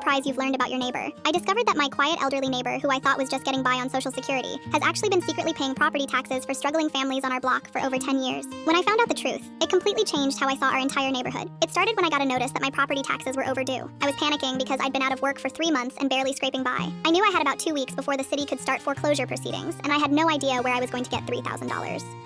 surprise you've learned about your neighbor. I discovered that my quiet elderly neighbor, who I thought was just getting by on Social Security, has actually been secretly paying property taxes for struggling families on our block for over 10 years. When I found out the truth, it completely changed how I saw our entire neighborhood. It started when I got a notice that my property taxes were overdue. I was panicking because I'd been out of work for 3 months and barely scraping by. I knew I had about 2 weeks before the city could start foreclosure proceedings, and I had no idea where I was going to get $3,000.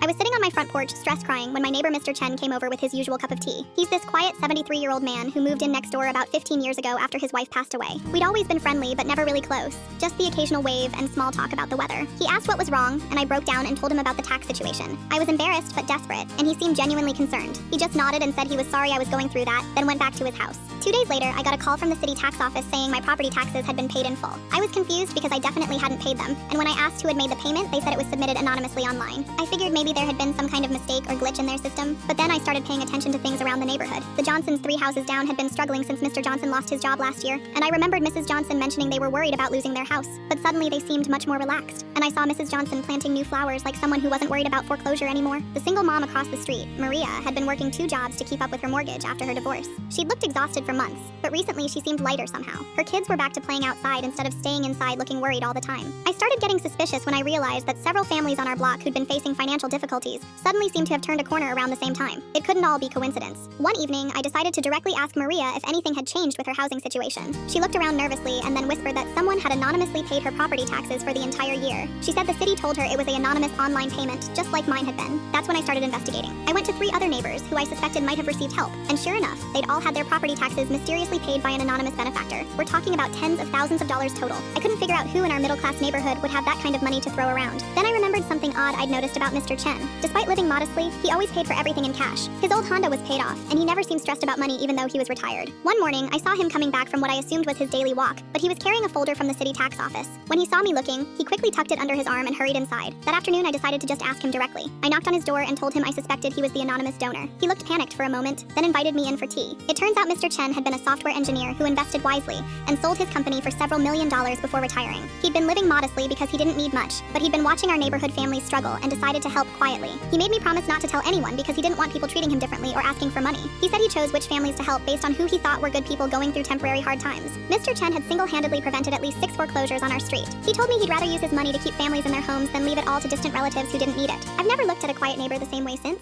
I was sitting on my front porch, stress crying, when my neighbor Mr. Chen came over with his usual cup of tea. He's this quiet 73-year-old man who moved in next door about 15 years ago after his wife passed away. We'd always been friendly, but never really close. Just the occasional wave and small talk about the weather. He asked what was wrong, and I broke down and told him about the tax situation. I was embarrassed but desperate, and he seemed genuinely concerned. He just nodded and said he was sorry I was going through that, then went back to his house. 2 days later, I got a call from the city tax office saying my property taxes had been paid in full. I was confused because I definitely hadn't paid them, and when I asked who had made the payment, they said it was submitted anonymously online. I figured maybe there had been some kind of mistake or glitch in their system, but then I started paying attention to things around the neighborhood. The Johnsons 3 houses down had been struggling since Mr. Johnson lost his job last year, and I remembered Mrs. Johnson mentioning they were worried about losing their house, but suddenly they seemed much more relaxed, and I saw Mrs. Johnson planting new flowers like someone who wasn't worried about foreclosure anymore. The single mom across the street, Maria, had been working 2 jobs to keep up with her mortgage after her divorce. She'd looked exhausted for months, but recently she seemed lighter somehow. Her kids were back to playing outside instead of staying inside looking worried all the time. I started getting suspicious when I realized that several families on our block who'd been facing financial difficulties suddenly seemed to have turned a corner around the same time. It couldn't all be coincidence. One evening, I decided to directly ask Maria if anything had changed with her housing situation. She looked around nervously and then whispered that someone had anonymously paid her property taxes for the entire year. She said the city told her it was an anonymous online payment, just like mine had been. That's when I started investigating. I went to 3 other neighbors who I suspected might have received help, and sure enough, they'd all had their property taxes mysteriously paid by an anonymous benefactor. We're talking about tens of thousands of dollars total. I couldn't figure out who in our middle-class neighborhood would have that kind of money to throw around. Then I remembered something odd I'd noticed about Mr. Chen. Despite living modestly, he always paid for everything in cash. His old Honda was paid off, and he never seemed stressed about money even though he was retired. One morning, I saw him coming back from what I assumed was his daily walk, but he was carrying a folder from the city tax office. When he saw me looking, he quickly tucked it under his arm and hurried inside. That afternoon, I decided to just ask him directly. I knocked on his door and told him I suspected he was the anonymous donor. He looked panicked for a moment, then invited me in for tea. It turns out Mr. Chen had been a software engineer who invested wisely and sold his company for several $million before retiring. He'd been living modestly because he didn't need much, but he'd been watching our neighborhood families struggle and decided to help quietly. He made me promise not to tell anyone because he didn't want people treating him differently or asking for money. He said he chose which families to help based on who he thought were good people going through temporary hard times. Mr. Chen had single-handedly prevented at least 6 foreclosures on our street. He told me he'd rather use his money to keep families in their homes than leave it all to distant relatives who didn't need it. I've never looked at a quiet neighbor the same way since.